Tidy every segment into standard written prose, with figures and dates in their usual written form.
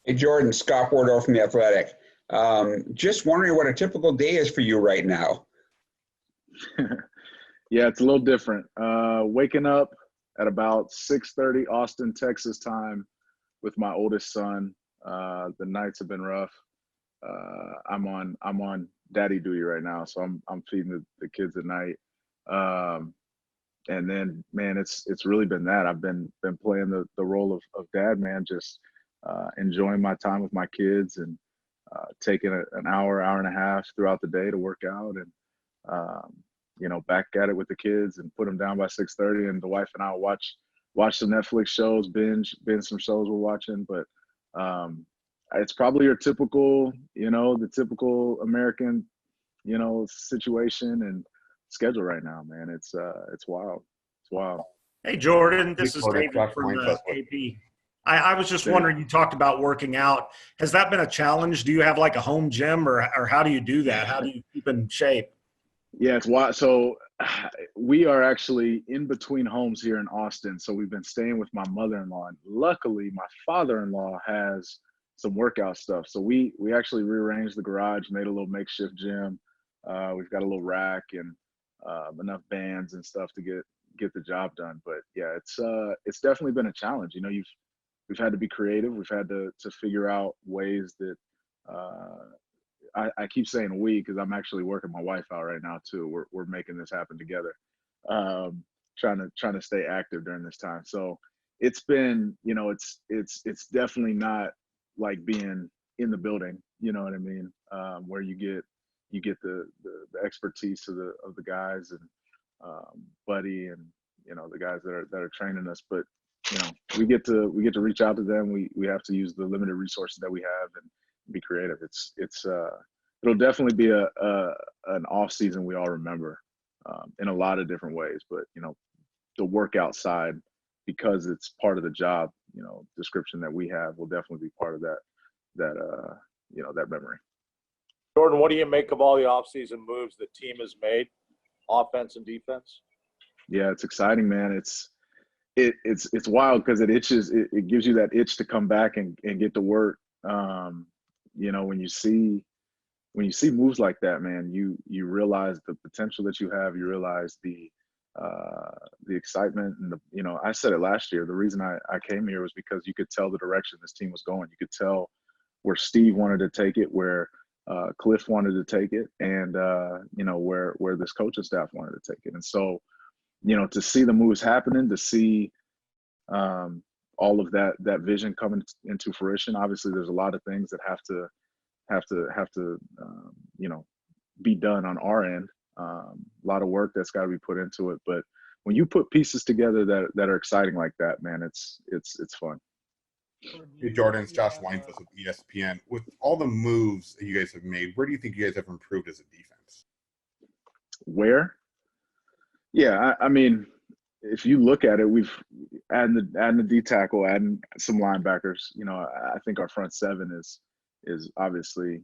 Hey Jordan, Scott Bordeaux from The Athletic. Just wondering what a typical day is for you right now. Yeah, it's a little different. Waking up at about 6:30 Austin, Texas time with my oldest son. The nights have been rough. I'm on daddy duty right now, so I'm feeding the kids at night. Um, and then, man, it's really been that. I've been playing the role of dad, man, just enjoying my time with my kids and taking an hour and a half throughout the day to work out and um, back at it with the kids and put them down by 6:30. And the wife and I will watch some Netflix shows, binge some shows we're watching. But um, it's probably your typical, the typical American, situation and schedule right now, man. It's wild. It's wild. Hey, Jordan, this is Jordan, David Josh from Wayne. AP. I was just wondering, you talked about working out. Has that been a challenge? Do you have like a home gym or how do you do that? How do you keep in shape? Yeah, it's wild. So we are actually in between homes here in Austin. So we've been staying with my mother-in-law. And luckily, my father-in-law has some workout stuff. So we actually rearranged the garage, made a little makeshift gym. We've got a little rack and enough bands and stuff to get the job done. But yeah, it's definitely been a challenge. We've had to be creative. We've had to figure out ways that uh, I keep saying we because I'm actually working my wife out right now too. We're making this happen together, trying to stay active during this time. So it's been, it's definitely not like being in the building. You know what I mean? Where you get the expertise of the guys and Buddy and the guys that are training us, but we get to reach out to them. We have to use the limited resources that we have and be creative. It'll definitely be an off season we all remember in a lot of different ways. But the workout side, because it's part of the job, description that we have, will definitely be part of that memory. Jordan, what do you make of all the offseason moves the team has made, offense and defense? Yeah, it's exciting, man. It's wild because it gives you that itch to come back and get to work. When you see moves like that, man, you realize the potential that you have. You realize the excitement and I said it last year. The reason I came here was because you could tell the direction this team was going. You could tell where Steve wanted to take it, where Cliff wanted to take it, and where this coaching staff wanted to take it. And so, to see the moves happening, to see all of that vision coming into fruition. Obviously, there's a lot of things that have to be done on our end. A lot of work that's got to be put into it. But when you put pieces together that are exciting like that, man, it's fun. Hey Jordan, it's Josh Wayne with ESPN. With all the moves that you guys have made, where do you think you guys have improved as a defense? Where? Yeah, I mean, if you look at it, we've adding the D tackle, adding some linebackers. I think our front seven is obviously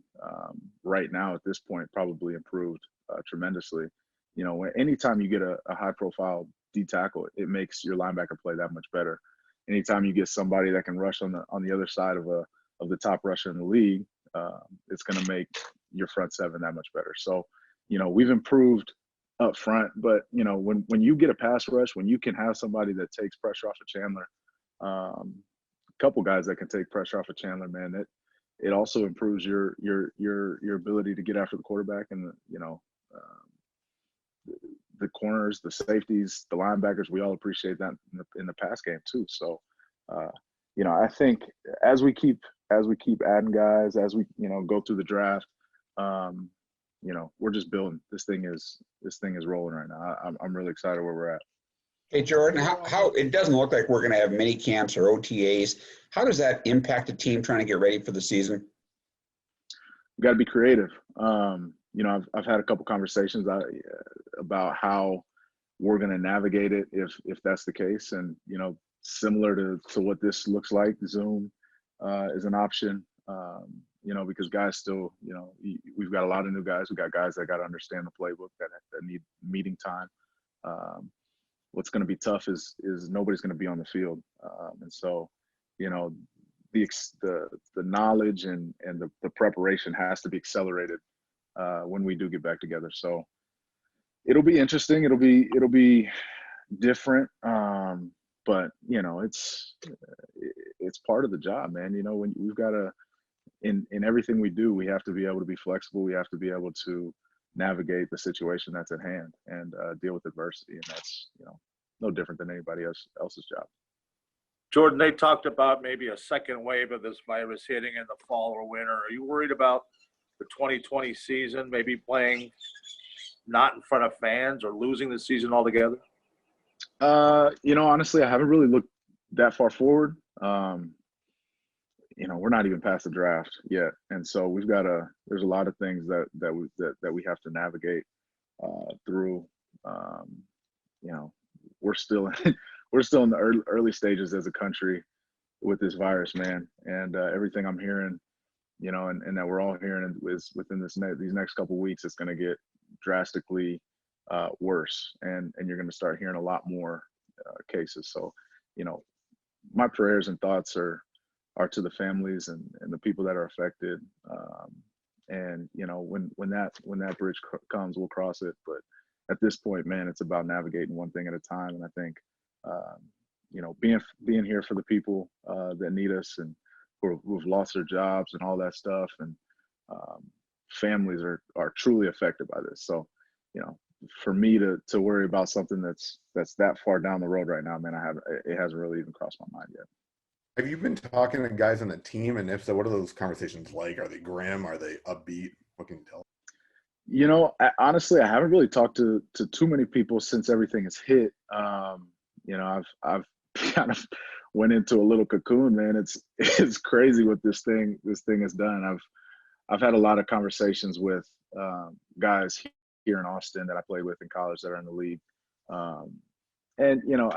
right now at this point probably improved tremendously. Anytime you get a high profile D tackle, it makes your linebacker play that much better. Anytime you get somebody that can rush on the other side of the top rusher in the league, it's going to make your front seven that much better. So, we've improved up front, but when you get a pass rush, when you can have somebody that takes pressure off of Chandler, a couple guys that can take pressure off of Chandler, man, it also improves your ability to get after the quarterback and the corners, the safeties, the linebackers. We all appreciate that in the pass game too. So, I think as we keep adding guys, as we go through the draft, we're just building. This thing is rolling right now. I'm really excited where we're at. Hey Jordan, how it doesn't look like we're going to have mini camps or OTAs. How does that impact the team trying to get ready for the season? We got to be creative. I've had a couple conversations about how we're going to navigate it if that's the case, and similar to what this looks like, Zoom is an option. Because guys still, we've got a lot of new guys. We've got guys that got to understand the playbook that need meeting time. What's going to be tough is nobody's going to be on the field. And so, the the knowledge and the preparation has to be accelerated when we do get back together. So it'll be interesting. It'll be different. But you know, it's part of the job, man. You know, when we've got to, in everything we do, we have to be able to be flexible. We have to be able to navigate the situation that's at hand and deal with adversity. And that's, you know, no different than anybody else's job. Jordan, they talked about maybe a second wave of this virus hitting in the fall or winter. Are you worried about the 2020 season, maybe playing not in front of fans or losing the season altogether? You know, honestly, I haven't really looked that far forward. You know, we're not even past the draft yet, and so there's a lot of things that we have to navigate through. You know, we're still in the early stages as a country with this virus, man, and everything I'm hearing, you know, and that we're all hearing is within these next couple of weeks, it's going to get drastically worse, and you're going to start hearing a lot more cases. So, you know, my prayers and thoughts are to the families and the people that are affected. And you know, when that bridge comes, we'll cross it. But at this point, man, it's about navigating one thing at a time. And I think, you know, being here for the people that need us and who've lost their jobs and all that stuff, and families are truly affected by this. So, you know, for me to worry about something that's that far down the road right now, man, it hasn't really even crossed my mind yet. Have you been talking to guys on the team? And if so, what are those conversations like? Are they grim? Are they upbeat? What can you tell? You know, honestly, I haven't really talked to too many people since everything has hit. You know, I've kind of went into a little cocoon, man. It's crazy what this thing has done. I've had a lot of conversations with guys here in Austin that I played with in college that are in the league. And, you know,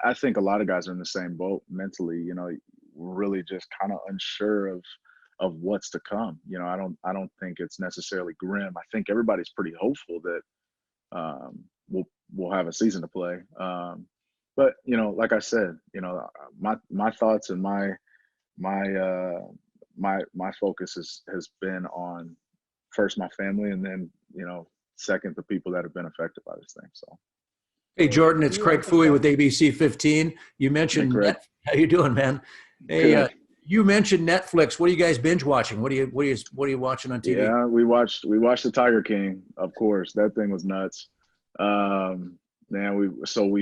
I think a lot of guys are in the same boat mentally. You know, we're really just kind of unsure of what's to come. You know, I don't think it's necessarily grim. I think everybody's pretty hopeful that we'll have a season to play. But, you know, like I said, you know, my thoughts and my focus has been on first my family, and then, you know, second the people that have been affected by this thing. So. Hey, Jordan, it's Craig Fouey with ABC 15. You mentioned how you doing, man? Hey, you mentioned Netflix. What are you guys binge watching? What are you watching on TV? Yeah, we watched The Tiger King, of course. That thing was nuts. Man, we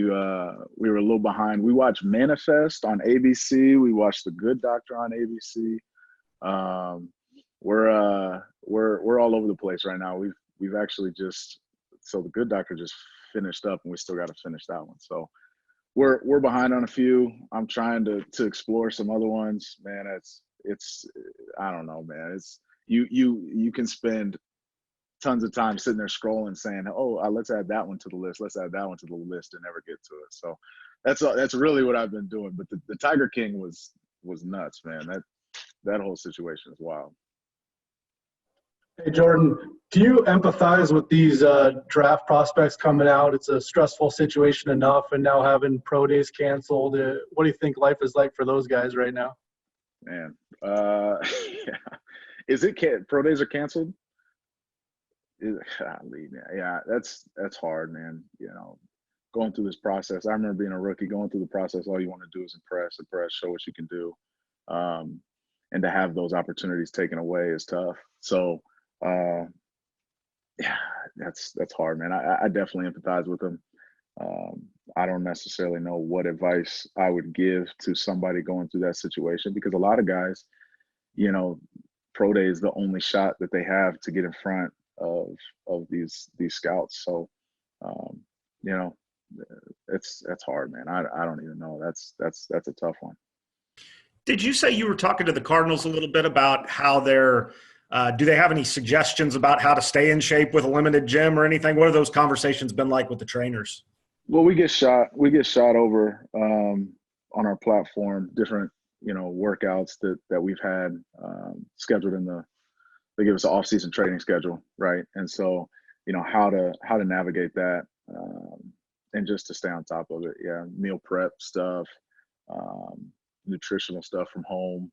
were a little behind. We watched Manifest on ABC. We watched The Good Doctor on ABC. We're all over the place right now. We've actually The Good Doctor just finished up, and we still got to finish that one. So we're behind on a few. I'm trying to explore some other ones, man. It's I don't know, man. It's you can spend tons of time sitting there scrolling, saying, "Oh, let's add that one to the list. Let's add that one to the list," and never get to it. So that's really what I've been doing. But the Tiger King was nuts, man. That whole situation is wild. Hey, Jordan, do you empathize with these draft prospects coming out? It's a stressful situation enough, and now having pro days canceled. What do you think life is like for those guys right now? Man, yeah. Is it pro days are canceled? Yeah, that's hard, man. You know, going through this process. I remember being a rookie, going through the process. All you want to do is impress, show what you can do, and to have those opportunities taken away is tough. So. Yeah, that's hard, man. I definitely empathize with them. I don't necessarily know what advice I would give to somebody going through that situation, because a lot of guys, you know, pro day is the only shot that they have to get in front of these scouts. So, you know, it's hard, man. I don't even know. That's a tough one. Did you say you were talking to the Cardinals a little bit about how they're do they have any suggestions about how to stay in shape with a limited gym or anything? What have those conversations been like with the trainers? Well, we get shot over on our platform, different, you know, workouts that we've had scheduled they give us an off-season training schedule, right? And so, you know, how to navigate that and just to stay on top of it. Yeah, meal prep stuff, nutritional stuff from home.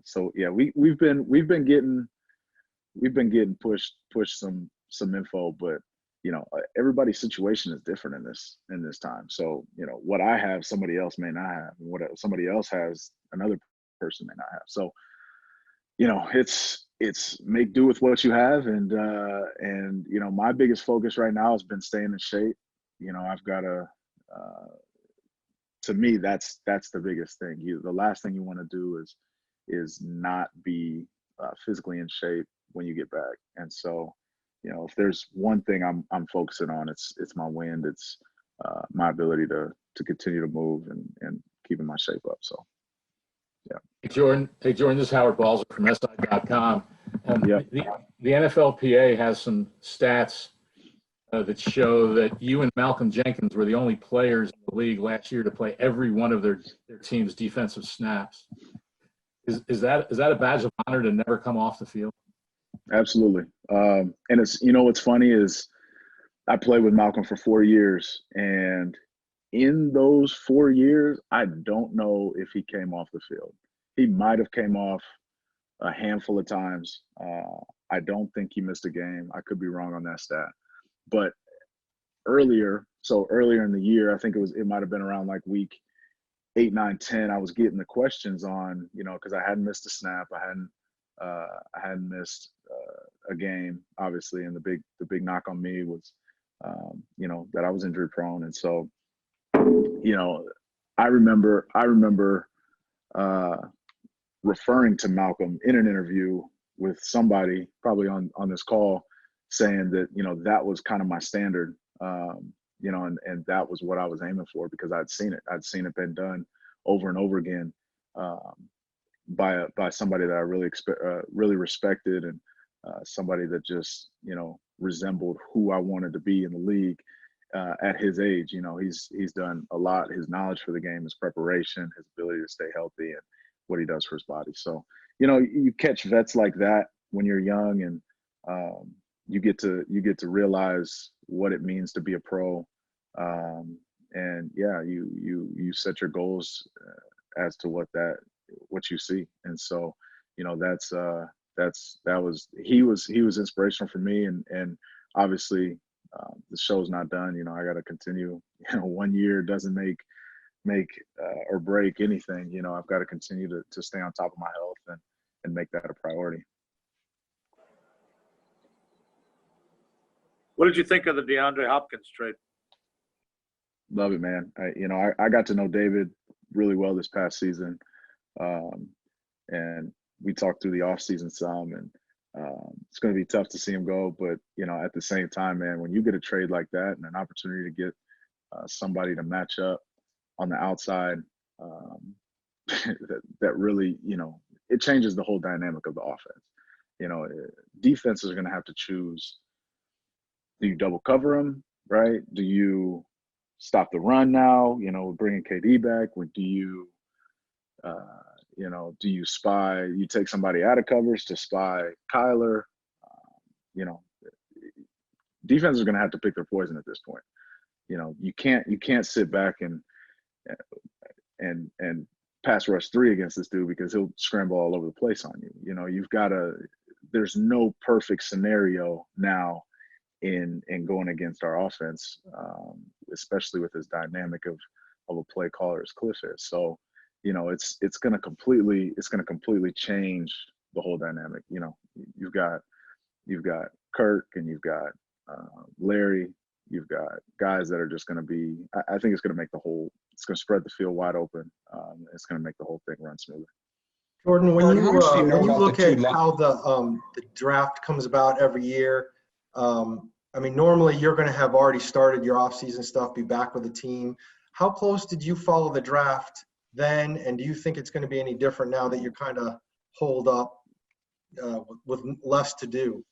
So yeah, we've been getting pushed some info, but everybody's situation is different in this time. So what I have, somebody else may not have, and what somebody else has, another person may not have. So it's make do with what you have, and my biggest focus right now has been staying in shape. I've got to me, that's the biggest thing. The last thing you want to do is not be physically in shape when you get back. And so, if there's one thing I'm focusing on, it's my wind. It's my ability to continue to move and keeping my shape up. So, yeah. Hey, Jordan, this is Howard Balzer from SI.com. Yep. The NFLPA has some stats that show that you and Malcolm Jenkins were the only players in the league last year to play every one of their team's defensive snaps. Is that a badge of honor to never come off the field? Absolutely. And it's, what's funny is I played with Malcolm for 4 years, and in those 4 years, I don't know if he came off the field. He might have came off a handful of times. I don't think he missed a game. I could be wrong on that stat. But earlier in the year, I think it might have been around like week 8, 9, 10, I was getting the questions on, because I hadn't missed a snap. I hadn't missed a game, obviously. And the big knock on me was, that I was injury prone. And so, I remember referring to Malcolm in an interview with somebody probably on this call, saying that, that was kind of my standard, and that was what I was aiming for, because I'd seen it been done over and over again by somebody that I really respected, and somebody that just, resembled who I wanted to be in the league at his age. He's done a lot. His knowledge for the game, his preparation, his ability to stay healthy, and what he does for his body. So, you catch vets like that when you're young, and you get to realize what it means to be a pro. And yeah, you set your goals as to what you see. And so, he was inspirational for me, and obviously the show's not done. I got to continue. 1 year doesn't make or break anything. I've got to continue to stay on top of my health and make that a priority. What did you think of the DeAndre Hopkins trade? Love it, man. I got to know David really well this past season, and we talked through the offseason some, and it's going to be tough to see him go. But at the same time, man, when you get a trade like that and an opportunity to get somebody to match up on the outside, that really, it changes the whole dynamic of the offense. Defenses are going to have to choose: do you double cover them, right? Do you stop the run now? Bringing KD back. Or do you, do you spy? You take somebody out of covers to spy Kyler. Defenses are going to have to pick their poison at this point. You can't sit back and pass rush 3 against this dude, because he'll scramble all over the place on you. You've got to. There's no perfect scenario now in going against our offense, especially with this dynamic of a play caller as Cliff is. So, it's going to completely change the whole dynamic. You've got Kirk, and you've got Larry. You've got guys that are just going to be. I think it's going to it's going to spread the field wide open. It's going to make the whole thing run smoother. Jordan, when you look at two how the draft comes about every year, normally you're going to have already started your off-season stuff, be back with the team. How close did you follow the draft then, and do you think it's going to be any different now that you're kind of holed up with less to do?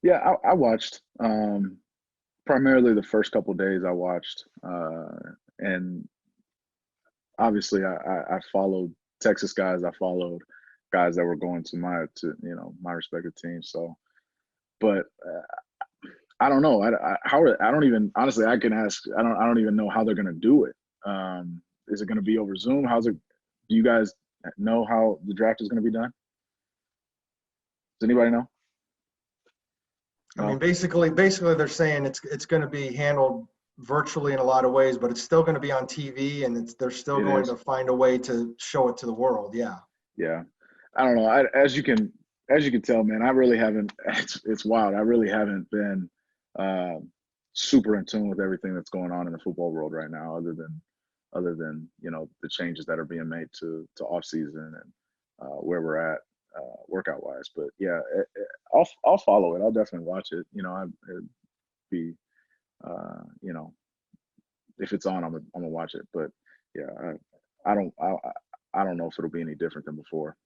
Yeah, I watched. Primarily the first couple of days I watched, and obviously I followed Texas guys. I followed guys that were going to my respective teams. So, but I don't know. I don't even, honestly, I can ask. I don't even know how they're going to do it. Is it going to be over Zoom? Do you guys know how the draft is going to be done? Does anybody know? I mean, basically they're saying it's going to be handled virtually in a lot of ways, but it's still going to be on TV, and they're still going to find a way to show it to the world. Yeah. Yeah. I don't know. As you can tell, man, I really haven't. It's wild. I really haven't been super in tune with everything that's going on in the football world right now, other than the changes that are being made to off season and where we're at workout wise. But yeah, I'll follow it. I'll definitely watch it. It'd be if it's on, I'm gonna watch it. But yeah, I don't know if it'll be any different than before.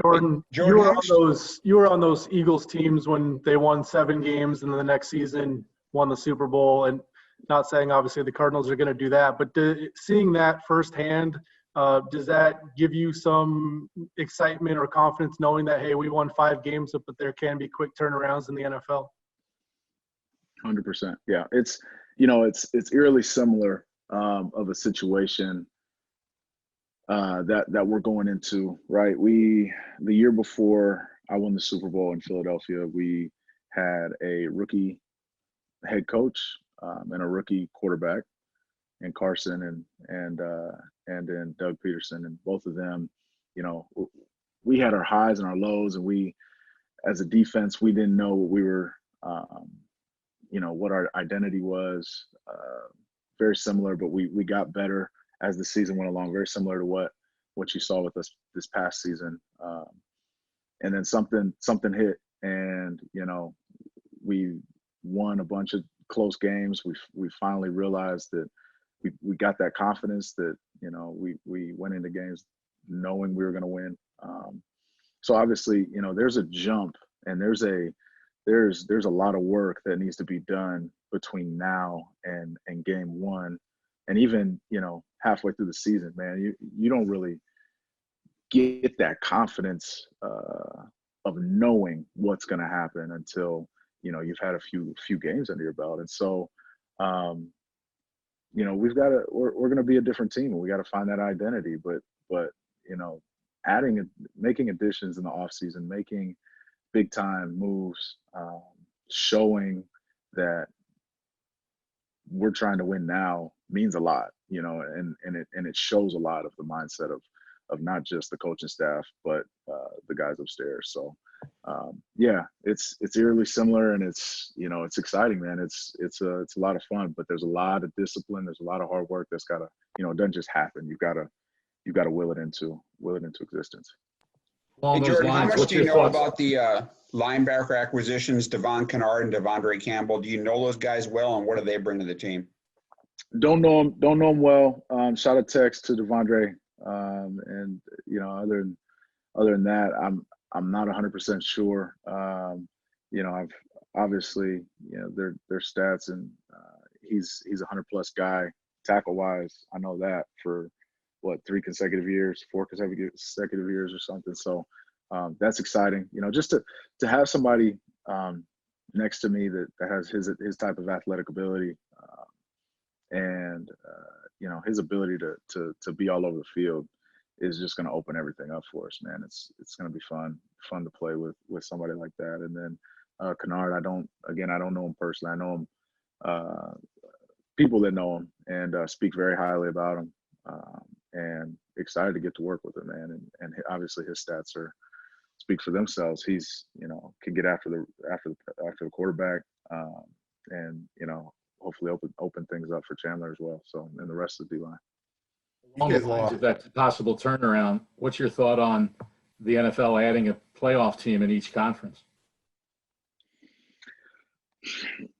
Jordan, you were on those Eagles teams when they won 7 games and then the next season won the Super Bowl. And not saying obviously the Cardinals are going to do that, but seeing that firsthand, does that give you some excitement or confidence knowing that, hey, we won 5 games, but there can be quick turnarounds in the NFL? 100%. Yeah, it's eerily similar of a situation that we're going into, right? The year before I won the Super Bowl in Philadelphia, we had a rookie head coach and a rookie quarterback, and Carson and then Doug Peterson, and both of them, we had our highs and our lows, and we, as a defense, we didn't know what we were, what our identity was. Very similar, but we got better as the season went along, very similar to what you saw with us this past season. And then something hit, and we won a bunch of close games. We finally realized that we got that confidence that we went into games knowing we were going to win. So obviously, there's a jump, and there's a lot of work that needs to be done between now and game 1. And even, halfway through the season, man, you don't really get that confidence of knowing what's going to happen until, you've had a few games under your belt. And so, we're going to be a different team, and we got to find that identity. But making additions in the offseason, making big time moves, showing that we're trying to win now means a lot, and it shows a lot of the mindset of not just the coaching staff, but the guys upstairs. So yeah, it's eerily similar, and it's exciting, man. It's a lot of fun, but there's a lot of discipline. There's a lot of hard work that's gotta, it doesn't just happen. You've got to will it into existence. Hey, Jordan, how much do you know about the linebacker acquisitions, Devon Kennard and Devondre Campbell? Do you know those guys well, and what do they bring to the team? Don't know them well. Shot a text to Devondre, and other than that, I'm not 100% sure. I've obviously their stats, and he's a 100+ guy tackle wise. I know that for 4 consecutive years or something. So that's exciting. Just to have somebody next to me that has his type of athletic ability, and his ability to be all over the field is just going to open everything up for us, man. It's going to be fun to play with somebody like that. And then Kennard, I don't know him personally. I know him, people that know him, and speak very highly about him, and excited to get to work with him, man. And obviously his stats speak for themselves. He's can get after the quarterback, and hopefully open things up for Chandler as well. So, and the rest of the D-line. Along the lines of that possible turnaround, what's your thought on the NFL adding a playoff team in each conference?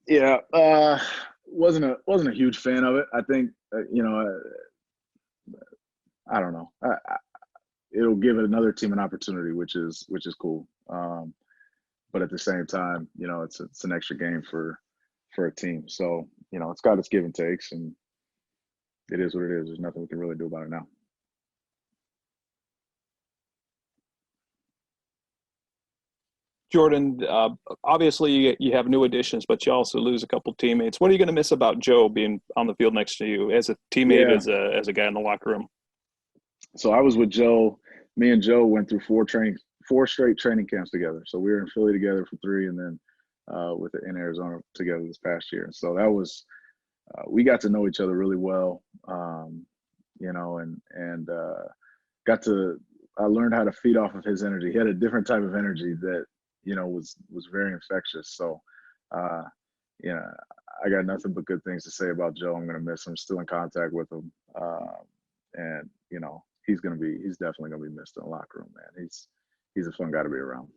Yeah, wasn't a huge fan of it. I think I don't know. It'll give another team an opportunity, which is cool. But at the same time, it's an extra game for a team. So it's got its give and takes, and it is what it is. There's nothing we can really do about it now. Jordan, obviously you have new additions, but you also lose a couple teammates. What are you going to miss about Joe being on the field next to you as a teammate, as a guy in the locker room? So I was with Joe me and Joe went through 4 straight training camps together. So we were in Philly together for 3, and then in Arizona together this past year. So that was we got to know each other really well, you know, and I learned how to feed off of his energy. He had a different type of energy that, you know, was very infectious. So, you know, I got nothing but good things to say about Joe. I'm going to miss him. Still in contact with him. And, you know, he's definitely going to be missed in the locker room, man. He's a fun guy to be around.